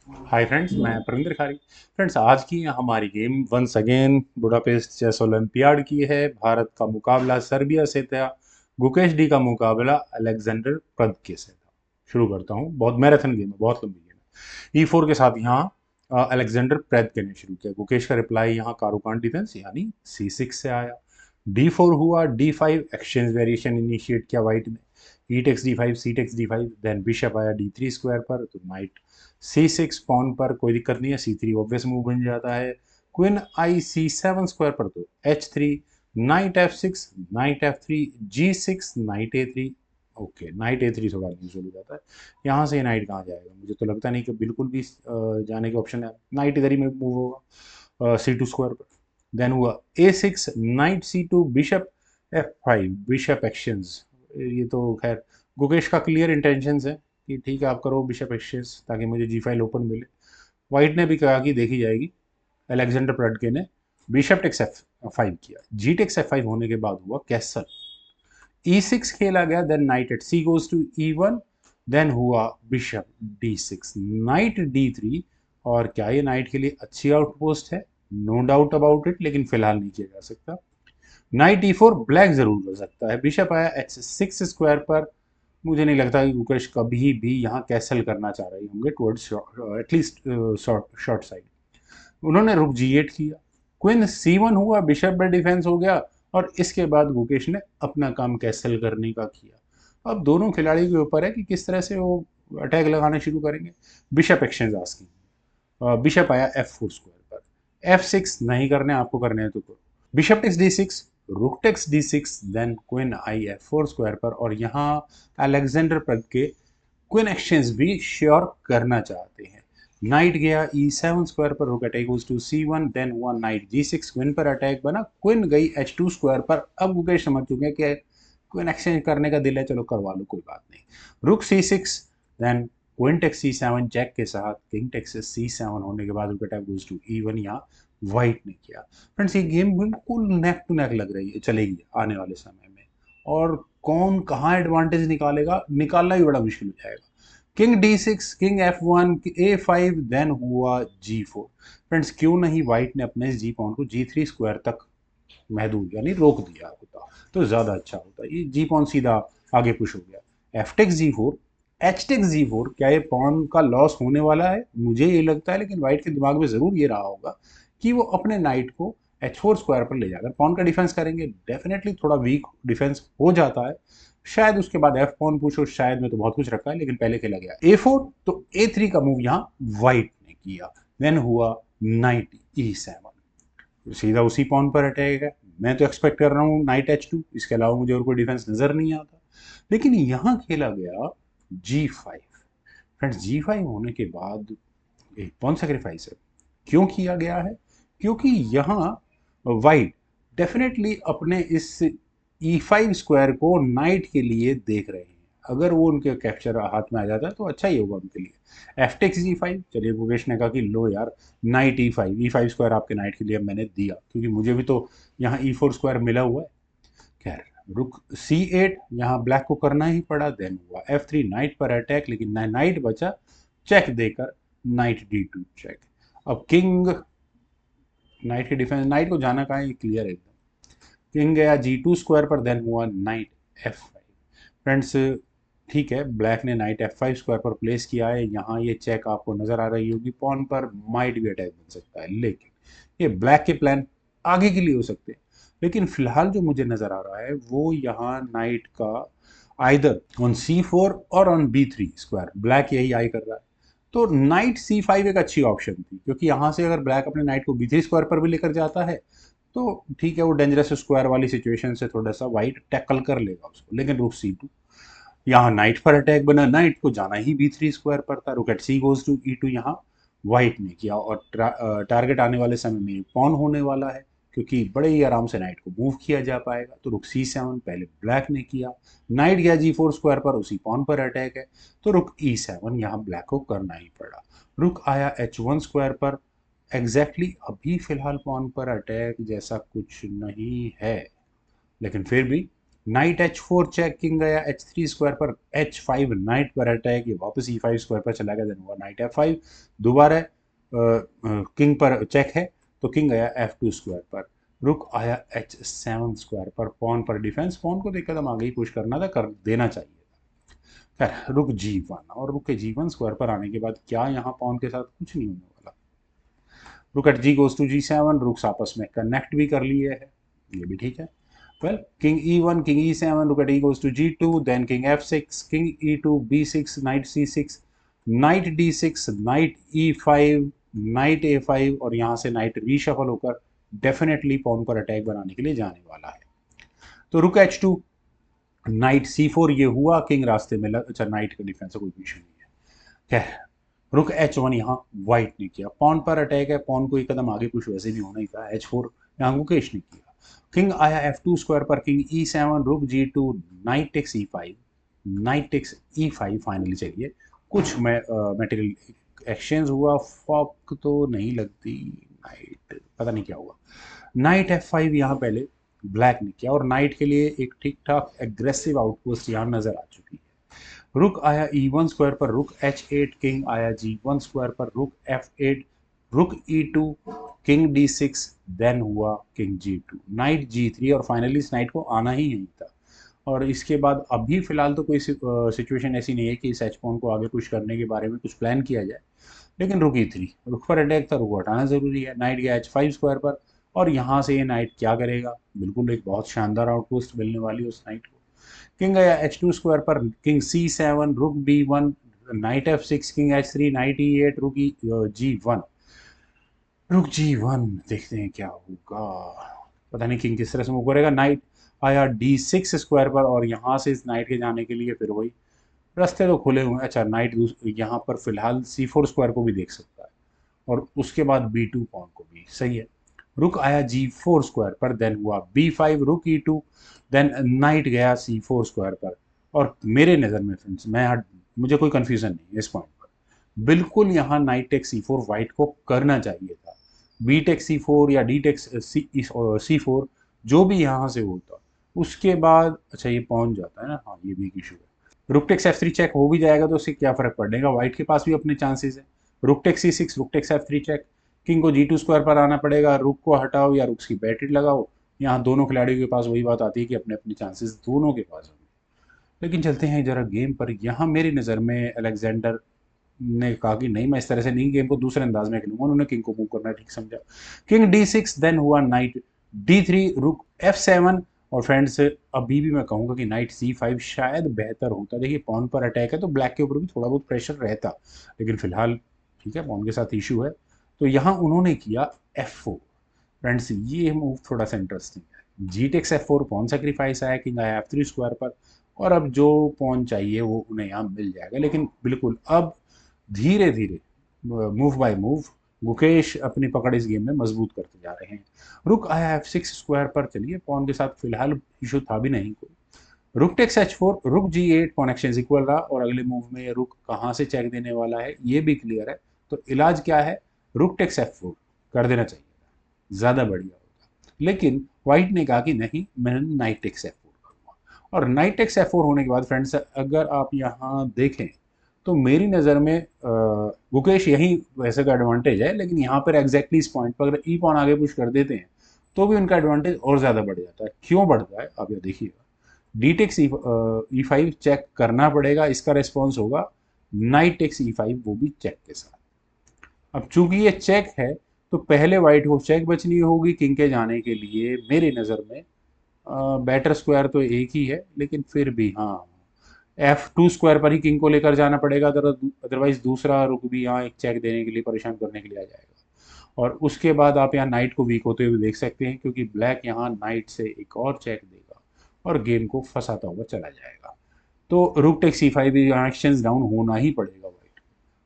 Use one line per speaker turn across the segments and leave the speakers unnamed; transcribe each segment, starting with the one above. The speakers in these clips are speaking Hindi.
हाय फ्रेंड्स, मैं प्रविंदर खारी। फ्रेंड्स, आज की हमारी game once again Budapest chess olympiad की है। भारत का मुकाबला सर्बिया से था। गुकेश डी का मुकाबला अलेक्जेंडर प्रदके से था। शुरू करता हूँ। बहुत मैराथन गेम है, बहुत लंबी गेम है। E4 के साथ यहाँ अलेक्जेंडर प्रदके ने शुरू किया। गुकेश का रिप्लाई यहाँ कारुकान डिफेंस यानी C6 से आया। D4 हुआ। D5 एक्सचेंज वेरिएशन इनिशिएट किया वाइट ने। ई टेक्स D5, सी टेक्स D5, देन बिशप आया D3 स्क्वायर पर, तो नाइट C6 पॉन पर कोई दिक्कत नहीं है। C3 ऑब्वियस मूव बन जाता है। क्वीन आई C7 स्क्वायर पर, तो H3, night F6, night F3, G6, night A3। Okay, night A3 थोड़ा यूजुअल हो जाता है। यहाँ से नाइट कहाँ जाएगा? मुझे तो लगता नहीं कि बिल्कुल भी जाने के ऑप्शन है। नाइट इधर ही में मूव होगा C2 स्क्वायर पर। देन हुआ A6, night C2, bishop F5, bishop exchange. ये तो खैर गुकेश का क्लियर इंटेंशन है कि ठीक है, आप करो बिशप एक्सचेंज ताकि मुझे G5 ओपन मिले। वाइट ने भी कहा कि देखी जाएगी। अलेक्जेंडर प्रडके ने बिशप टेक्स F5 किया। जी टेक्स F5 होने के बाद हुआ कैसल। E6 खेला गया, then knight at C goes to E1, then हुआ बिशप D6, नाइट D3। और क्या ये नाइट के लिए अच्छी आउटपोस्ट है? नो डाउट अबाउट इट, लेकिन फिलहाल नहीं किया जा सकता। नाइट E4 ब्लैक जरूर कर सकता है। बिशप आया H6 स्क्वायर पर। मुझे नहीं लगता कि गुकेश कभी भी यहाँ कैसल करना चाह रहे होंगे टुवर्ड्स एटलीस्ट शॉर्ट साइड। उन्होंने रुक G8 किया। क्वीन C1 हुआ, बिशप पे डिफेंस हो गया। और इसके बाद गुकेश ने अपना काम कैसल करने का किया। अब दोनों खिलाड़ी के ऊपर है कि किस तरह से वो अटैक लगाना शुरू करेंगे। Bishop exchange asking. बिशप आया F4 स्क्वायर पर। F6 नहीं करने, आपको करने हैं तो करो। Bishop takes D6, rook takes D6, then queen आई F4 स्क्वायर पर। और यहाँ अलेक्जेंडर प्रग के क्वीन एक्सचेंज भी श्योर करना चाहते हैं। नाइट गया E7 स्क्वायर पर, rook attack goes to C1, then हुआ नाइट G6, क्वीन पर अटैक बना। क्वीन गई H2 स्क्वायर पर। अब गुकेश समझ चुके हैं कि क्वीन एक्सचेंज करने का दिल है, चलो करवा लो, कोई बात नहीं। रुक C6, then queen takes C7 check के साथ किंग टेक्स C7 होने के बाद रुक अटैक गोज टू E1 यहाँ व्हाइट ने किया। फ्रेंड्स, ये गेम बिल्कुल नेक टू नेक लग रही है, चलेगी आने वाले समय में। और कौन कहाँ एडवांटेज निकालेगा, निकालना भी बड़ा मुश्किल हो जाएगा। King D6, king F1, A5, then हुआ G4। फ्रेंड्स, क्यों नहीं वाइट ने अपने जी पॉन को G3 स्क्वायर तक महदूद यानी रोक दिया होता तो ज्यादा अच्छा होता। ये जी पॉन सीधा आगे पुश हो गया। F takes G4, H takes G4। क्या ये पॉन का लॉस होने वाला है? मुझे ये लगता है, लेकिन वाइट के दिमाग में जरूर ये रहा होगा कि वो अपने नाइट को H4 स्क्वायर पर ले जाकर पॉन का डिफेंस करेंगे। डेफिनेटली थोड़ा वीक डिफेंस हो जाता है। शायद उसके बाद F पॉन पुश हो, शायद में तो बहुत कुछ रखा है, लेकिन पहले खेला गया A4, तो A3 का मूव यहाँ वाइट ने किया। देन हुआ नाइट E7, सीधा उसी पॉन पर अटैक है। मैं तो एक्सपेक्ट कर रहा हूँ नाइट H2, इसके अलावा मुझे और कोई डिफेंस नजर नहीं आता। लेकिन यहाँ खेला गया G5। फ्रेंड्स, G5 होने के बाद एक पॉन सेक्रीफाइस है। क्यों किया गया है? क्योंकि यहाँ वाइट डेफिनेटली अपने इस E5 स्क्वायर को नाइट के लिए देख रहे हैं। अगर वो उनके कैप्चर हाथ में आ जाता है तो अच्छा ही होगा उनके लिए। एफ टेक्स G5, चलिए गुकेश ने कहा कि लो यार, नाइट E5 स्क्वायर आपके नाइट के लिए मैंने दिया, क्योंकि मुझे भी तो यहाँ E4 स्क्वायर मिला हुआ है। खैर, रुक C8 यहाँ ब्लैक को करना ही पड़ा। देन हुआ F3, नाइट पर अटैक, लेकिन नाइट बचा चेक देकर। Knight D2 check. अब किंग, नाइट के डिफेंस, नाइट को जाना कहाँ है, ये क्लियर है एकदम। किंग गया G2 स्क्वायर पर, देन हुआ नाइट F5। फ्रेंड्स, ठीक है, ब्लैक ने नाइट F5 स्क्वायर पर प्लेस किया है। यहाँ ये चेक आपको नजर आ रही होगी। पॉन पर माइट भी अटैक बन सकता है, लेकिन ये ब्लैक के प्लान आगे के लिए हो सकते हैं। लेकिन फिलहाल जो मुझे नजर आ रहा है वो यहाँ नाइट का आइदर ऑन C4 और ऑन B3 स्क्वायर, ब्लैक यही आई कर रहा है। तो नाइट C5 एक अच्छी ऑप्शन थी, क्योंकि यहाँ से अगर ब्लैक अपने नाइट को B3 स्क्वायर पर भी लेकर जाता है तो ठीक है, वो डेंजरस स्क्वायर वाली सिचुएशन से थोड़ा सा वाइट टैकल कर लेगा उसको। लेकिन रुक C2, यहाँ नाइट पर अटैक बना। नाइट को जाना ही B3 स्क्वायर पर था। रुक eight C goes to E2 यहाँ वाइट ने किया। और टारगेट आने वाले समय में पॉन होने वाला है, क्योंकि बड़े ही आराम से नाइट को मूव किया जा पाएगा। तो रुक C7 पहले ब्लैक ने किया। नाइट गया G4 स्क्वायर पर, उसी पॉन पर अटैक है। तो रुक E7 यहाँ ब्लैक को करना ही पड़ा। रुक आया H1 स्क्वायर पर। एग्जैक्टली अभी फिलहाल पॉन पर अटैक जैसा कुछ नहीं है, लेकिन फिर भी नाइट H4 चेक, किंग गया H3 स्क्वायर पर, H5 नाइट पर अटैक, ये वापस E5 स्क्वायर पर चला गया, देन हुआ नाइट F5, दोबारा किंग पर चेक है तो किंग गया F2 स्क्वायर पर, रुक आया H7 स्क्वायर पर, पॉन पर डिफेंस, पॉन को तो एक कदम आगे ही पुश करना था, कर देना चाहिए था। खैर रुक G1, और रुक के G1 स्क्वायर पर आने के बाद क्या यहाँ पॉन के साथ कुछ नहीं होने वाला। Rook at G goes to G7, rooks आपस में कनेक्ट भी कर लिए है, ये भी ठीक है। Well, king e1, king e7, rook at e goes to g2, then king f6, king e2, b6, knight c6, knight d6, knight e5, knight a5, और यहाँ से knight रीशफल होकर डेफिनेटली पॉन पर अटैक बनाने के लिए जाने वाला है। तो रुक h2, नाइट c4, ये हुआ, किंग रास्ते में लग, अच्छा नाइट का डिफेंस है, कोई इशू नहीं है। खैर रुक H1 यहाँ व्हाइट ने किया, पॉन पर अटैक है, पॉन को एक कदम आगे पुश वैसे भी होना ही था, H4 यहाँ मुकेश ने किया, किंग आया F2 स्क्वायर पर, king E7, rook G2, knight takes E5, knight takes E5, finally चलिए कुछ मटेरियल एक्सचेंज हुआ, फॉक तो नहीं लगती, नाइट पता नहीं क्या हुआ, नाइट F5 यहाँ पहले ब्लैक ने किया, और नाइट के लिए एक ठीक ठाक एग्रेसिव आउटपोस्ट यहाँ नजर आ चुकी है। रुक आया E1 स्क्वायर पर, रुक H8, किंग आया G1 स्क्वायर पर, रुक F8, रुक E2, किंग D6, देन हुआ किंग G2, नाइट G3, और फाइनली इस नाइट को आना ही नहीं था। और इसके बाद अभी फिलहाल तो कोई सिचुएशन ऐसी नहीं है कि इस एच पॉन को आगे पुश करने के बारे में कुछ प्लान किया जाए, लेकिन रुक E3, रुक पर अटैक था, रुक को हटाना जरूरी है, नाइट गया H5 स्क्वायर पर, और यहाँ से ये नाइट क्या करेगा, बिल्कुल एक बहुत शानदार आउटपोस्ट मिलने वाली उस नाइट को। किंग गया H2 स्क्वायर पर, किंग C7, रुक B1, night F6, king H3, night E8, रुक G1, रुक G1, देखते हैं क्या होगा, पता नहीं किंग किस तरह से मूव करेगा। नाइट आया D6 स्क्वायर पर, और यहाँ से इस नाइट के जाने के लिए फिर वही रास्ते तो खुले हुए हैं। अच्छा नाइट यहाँ पर फिलहाल C4 स्क्वायर को भी देख सकता है, और उसके बाद B2 पॉन को भी, सही है। रुक आया G4 स्क्वायर पर, देन हुआ B5, रुक E2, देन नाइट गया C4 स्क्वायर पर, और मेरे नज़र में फ्रेंड्स मुझे कोई कंफ्यूजन नहीं है इस पॉइंट पर, बिल्कुल यहाँ नाइट टेक C4 वाइट को करना चाहिए था, बी टेक C4 या डी टेक C4 जो भी यहाँ से होता, उसके बाद अच्छा ये पहुंच जाता है ना, हाँ ये भी एक इशू है। रुक टेक्स F3 चेक हो भी जाएगा तो उससे क्या फर्क पड़ेगा, वाइट के पास भी अपने चांसेस है। Rook takes C6, rook takes F3 check, king को G2 स्क्वायर पर आना पड़ेगा, रुक को हटाओ या रुक्स की बैटरी लगाओ, यहाँ दोनों खिलाड़ियों के पास वही बात आती है कि अपने अपने चांसेस दोनों के पास होंगे। लेकिन चलते हैं जरा गेम पर, यहाँ मेरी नज़र में अलेक्जेंडर ने कहा कि नहीं मैं इस तरह से नहीं गेम को दूसरे अंदाज में खेलूंगा, उन्होंने किंग को मूव करना ठीक समझा, किंग D6, देन हुआ नाइट D3, रुक F7, और फ्रेंड्स अभी भी मैं कहूंगा कि नाइट C5 शायद बेहतर होता, देखिए पॉन पर अटैक है तो ब्लैक के ऊपर भी थोड़ा बहुत प्रेशर रहता, लेकिन फिलहाल ठीक है पॉन के साथ इशू है, तो यहाँ उन्होंने किया F4। फ्रेंड्स ये मूव थोड़ा सा इंटरेस्टिंग है, जी टेक्स F4, पॉन सेक्रीफाइस आया, किंग आया F3 स्क्वायर पर, और अब जो पॉन चाहिए वो उन्हें यहाँ मिल जाएगा, लेकिन बिल्कुल अब धीरे धीरे मूव बाय मूव गुकेश अपनी पकड़ इस गेम में मजबूत करते जा रहे हैं। रुक आया F6 स्क्वायर पर, चलिए पॉन के साथ फिलहाल इशू था भी नहीं कोई, रुक टेक्स H4, रुक G8, पॉन एक्सचेंज इक्वल रहा, और अगले मूव में ये रुक कहाँ से चेक देने वाला है ये भी क्लियर है, तो इलाज क्या है, रुक टेक्स F4 कर देना चाहिए, ज़्यादा बढ़िया होगा, लेकिन वाइट ने कहा कि नहीं मैं नाइट टेक्स F4 करूँगा, और नाइट टेक्स F4 होने के बाद फ्रेंड्स अगर आप यहाँ देखें तो मेरी नज़र में गुकेश यही वैसे का एडवांटेज है, लेकिन यहाँ पर एग्जैक्टली इस पॉइंट पर अगर ई पॉन आगे पुश कर देते हैं तो भी उनका एडवांटेज और ज़्यादा बढ़ जाता है। क्यों बढ़ता है आप ये देखिएगा, डी टेक्स E5 चेक करना पड़ेगा, इसका रिस्पॉन्स होगा नाइट टेक्स E5, वो भी चेक के साथ। अब चूंकि ये चेक है तो पहले वाइट को चेक बचनी होगी किंग के जाने के लिए, मेरी नज़र में बैटर स्क्वायर तो एक ही है, लेकिन फिर भी हाँ F2 स्क्वायर पर ही किंग को लेकर जाना पड़ेगा, अदरवाइज दूसरा रुक भी यहाँ एक चेक देने के लिए परेशान करने के लिए आ जाएगा, और उसके बाद आप यहाँ नाइट को वीक होते हुए देख सकते हैं, क्योंकि ब्लैक यहाँ नाइट से एक और चेक देगा और गेम को फंसाता हुआ चला जाएगा, तो रुक टेक C5 यहाँ एक्सचेंज डाउन होना ही पड़ेगा वाइट।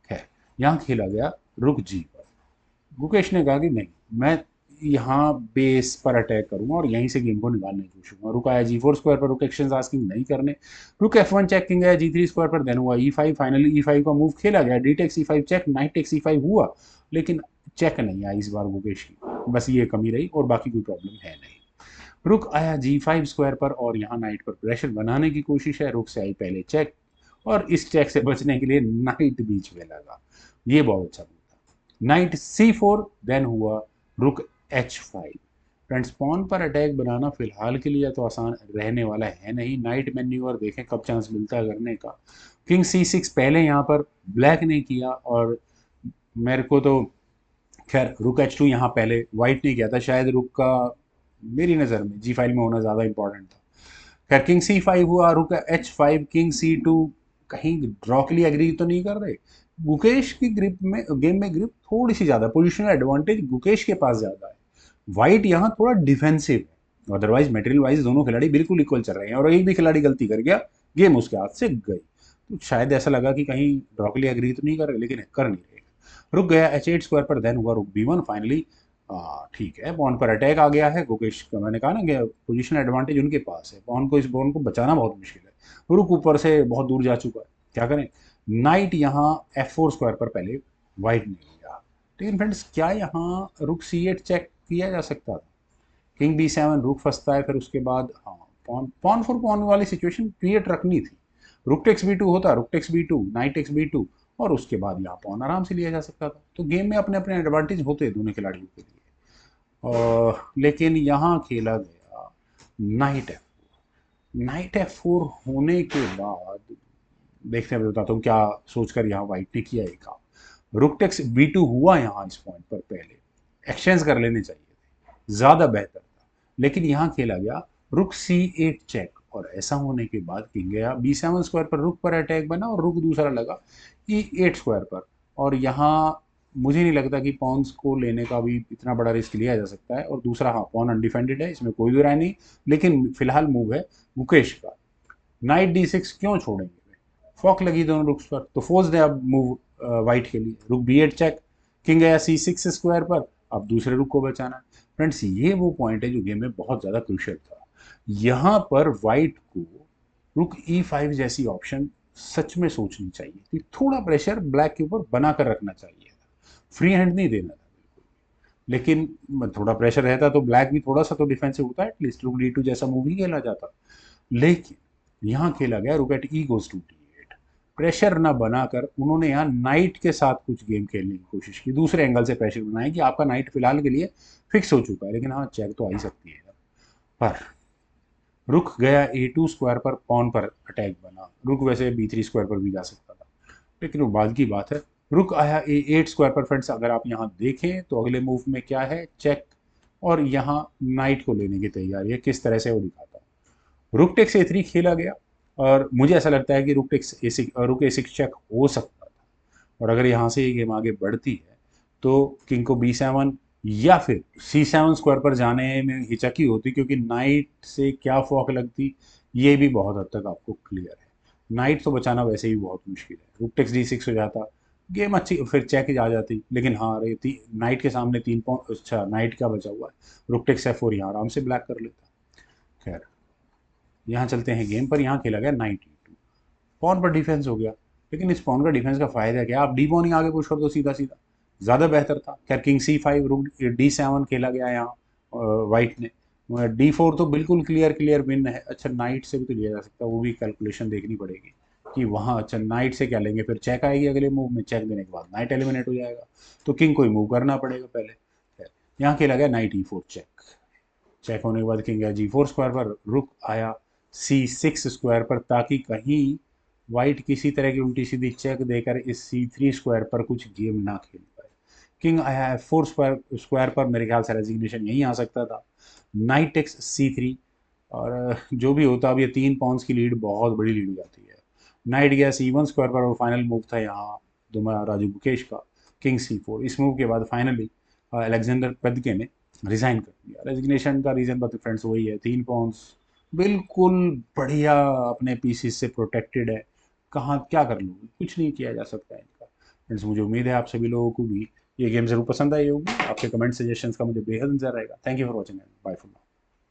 खैर यहाँ खेला गया रुक G पर, गुकेश ने कहा कि नहीं मैं यहाँ बेस पर अटैक करूंगा और यहीं से गेम को निकालने की कोशिश करूंगा, रुक आया G4 स्क्वायर पर, रुक एक्सचेंज आस्किंग नहीं करने, रुक F1 चेक किंग आया G3 स्क्वायर पर, देन हुआ E5, फाइनली E5 का मूव खेला गया, d take C5 check, knight take C5 हुआ, लेकिन चेक नहीं आई इस बार गुकेश की, बस ये कमी रही और बाकी कोई प्रॉब्लम है नहीं। रुक आया G5 स्क्वायर पर और यहाँ नाइट पर प्रेशर बनाने की कोशिश है। रुक से आई पहले चेक और इस चेक से बचने के लिए नाइट बीच में लगा। ये बहुत अच्छा था। नाइट C4 देन हुआ रुक H5। फ्रेंड्स पॉन पर अटैक बनाना फिलहाल के लिए तो आसान रहने वाला है नहीं। नाइट मैन्यूवर देखें कब चांस मिलता है करने का। किंग C6 पहले यहाँ पर ब्लैक ने किया और मेरे को तो खैर रुक H2 यहाँ पहले वाइट ने किया था। शायद रुक का मेरी नज़र में G फाइल में होना ज़्यादा इंपॉर्टेंट था। खैर किंग C5 हुआ, रुक H5, किंग C2। कहीं ड्रॉ के लिए एग्री तो नहीं कर रहे। गुकेश की ग्रिप में गेम में ग्रिप थोड़ी सी ज़्यादा, पोजिशनल एडवांटेज गुकेश के पास ज़्यादा है। वाइट यहाँ थोड़ा डिफेंसिव है, अदरवाइज मटेरियल वाइज दोनों खिलाड़ी बिल्कुल इक्वल चल रहे हैं और एक भी खिलाड़ी गलती कर गया गेम उसके हाथ से गई। तो शायद ऐसा लगा कि कहीं ड्रॉ के लिए एग्री तो नहीं कर रहे, लेकिन कर नहीं रहे। रुक गया H8 स्क्वायर पर, देन हुआ रुक B1 फाइनली। ठीक है, पॉन पर अटैक आ गया है गुकेश का। मैंने कहा ना कि पोजीशन एडवांटेज उनके पास है, पॉन को इस पॉन को बचाना बहुत मुश्किल है। रुक ऊपर से बहुत दूर जा चुका है, क्या करें। नाइट यहाँ F4 स्क्वायर पर पहले वाइट ने लिया, लेकिन फ्रेंड्स क्या यहाँ रुक C8 चेक किया जा सकता था। किंग B7, रुक फंसता है, फिर उसके बाद हाँ पॉन पॉन फॉर पॉन वाली सिचुएशन क्रिएट रखनी थी। रुक टेक्स B2 होता, rook takes B2, knight takes B2 और उसके बाद यहाँ पॉन आराम से लिया जा सकता था। तो गेम में अपने अपने एडवांटेज होते हैं दोनों खिलाड़ियों के लिए। लेकिन यहाँ खेला गया नाइट F4 होने के बाद देखते हैं, बताता हूँ क्या सोचकर यहाँ वाइट ने किया एक काम। रुक टेक्स B2 हुआ यहाँ इस पॉइंट पर, पहले एक्सचेंज कर लेने चाहिए थे, ज़्यादा बेहतर था। लेकिन यहाँ खेला गया रुक C8 चेक और ऐसा होने के बाद किंग गया B7 स्क्वायर पर, रुक पर अटैक बना और रुक दूसरा लगा E8 स्क्वायर पर। और यहाँ मुझे नहीं लगता कि पॉन्स को लेने का भी इतना बड़ा रिस्क लिया जा सकता है। और दूसरा हाँ पॉन अनडिफेंडेड है, इसमें कोई भी राय नहीं। लेकिन फिलहाल मूव है मुकेश का। नाइट D6 क्यों छोड़ेंगे, फॉक लगी दोनों रुक्स पर, तो फोर्स दे अब मूव वाइट के लिए। रुक B8 चेक, किंग गया C6 स्क्वायर पर, अब दूसरे रुक को बचाना है। फ्रेंड्स ये वो पॉइंट है जो गेम में बहुत ज़्यादा क्रूशियल था। यहाँ पर वाइट को रुक E5 जैसी ऑप्शन सच में सोचनी चाहिए थी। थोड़ा प्रेशर ब्लैक के ऊपर बना कर रखना चाहिए था, फ्री हैंड नहीं देना था बिल्कुल। लेकिन थोड़ा प्रेशर रहता तो ब्लैक भी थोड़ा सा तो डिफेंसिव होता है, एटलीस्ट रुक D2 जैसा मूव ही खेला जाता। लेकिन यहाँ खेला गया rook at E goes to D8। Pressure ना बनाकर उन्होंने यहाँ नाइट के साथ कुछ गेम खेलने की कोशिश की, दूसरे एंगल से प्रेशर बनाया कि आपका नाइट फिलहाल के लिए फिक्स हो चुका है, लेकिन हाँ चेक तो आ ही सकती है। पर रुक गया A2 स्क्वायर पर, पॉन पर अटैक बना। रुक वैसे B3 स्क्वायर पर भी जा सकता था, लेकिन वो बाद की बात है। रुक आया A8 स्क्वायर पर। फ्रेंड्स अगर आप यहाँ देखें तो अगले मूव में क्या है, चेक और यहाँ नाइट को लेने की तैयारी है, किस तरह से वो दिखाता हूँ। रुक टेक्स A3 खेला गया और मुझे ऐसा लगता है कि रुक A6 चेक हो सकता था। और अगर यहाँ से ये गेम आगे बढ़ती है तो किंग को B7 या फिर C7 स्क्वायर पर जाने में हिचकी होती, क्योंकि नाइट से क्या फॉक लगती ये भी बहुत हद तक आपको क्लियर है। नाइट तो बचाना वैसे ही बहुत मुश्किल है। रुक टेक्स D6 हो जाता, गेम अच्छी, फिर चेक आ जाती। लेकिन हाँ नाइट के सामने 3 पॉइंट, अच्छा नाइट क्या बचा हुआ है, रुक टेक्स F4 यहाँ आराम से ब्लैक कर लेता। खैर यहाँ चलते हैं गेम पर। यहाँ खेला गया नाइट E2, पॉन पर डिफेंस हो गया। लेकिन इस पॉन का डिफेंस का फायदा क्या, आप डी पॉन ही आगे पुश कर दो सीधा सीधा, ज़्यादा बेहतर था। खैर किंग C5, रुक D7 खेला गया यहाँ वाइट ने। D4 तो बिल्कुल क्लियर विन है। अच्छा नाइट से भी तो लिया जा सकता है, वो भी कैलकुलेशन देखनी पड़ेगी कि वहाँ अच्छा नाइट से क्या लेंगे, फिर चेक आएगी अगले मूव में, चेक देने के बाद नाइट एलिमिनेट हो जाएगा, तो किंग को ही मूव करना पड़ेगा पहले। खैर यहाँ खेला गया नाइट E4 चेक। चेक होने के बाद किंग गया G4 स्क्वायर पर, रुक आया C6 स्क्वायर पर, ताकि कहीं वाइट किसी तरह की उल्टी सीधी चेक देकर इस C3 स्क्वायर पर कुछ गेम ना खेल पाए। किंग आया F4 स्क्वायर पर, मेरे ख्याल से रेजिग्नेशन यहीं आ सकता था। नाइट टेक्स C3 और जो भी होता, अब ये 3 पॉन्स की लीड बहुत बड़ी लीड हो जाती है। नाइट गया C1 स्क्वायर पर और फाइनल मूव था यहाँ राजू गुकेश का, किंग C4। इस मूव के बाद फाइनली अलेक्जेंडर पेदके ने रिजाइन कर दिया। रेजिग्नेशन का रीज़न बता फ्रेंड्स वही है, 3 पॉन्स बिल्कुल बढ़िया अपने पीसीस से प्रोटेक्टेड है। कहाँ क्या कर लूँ, कुछ नहीं किया जा सकता है इनका। फ्रेंड्स मुझे उम्मीद है आप सभी लोगों को भी ये गेम जरूर पसंद आई होगी। आपके कमेंट सजेशंस का मुझे बेहद इंतजार रहेगा। Thank you for watching, bye for now.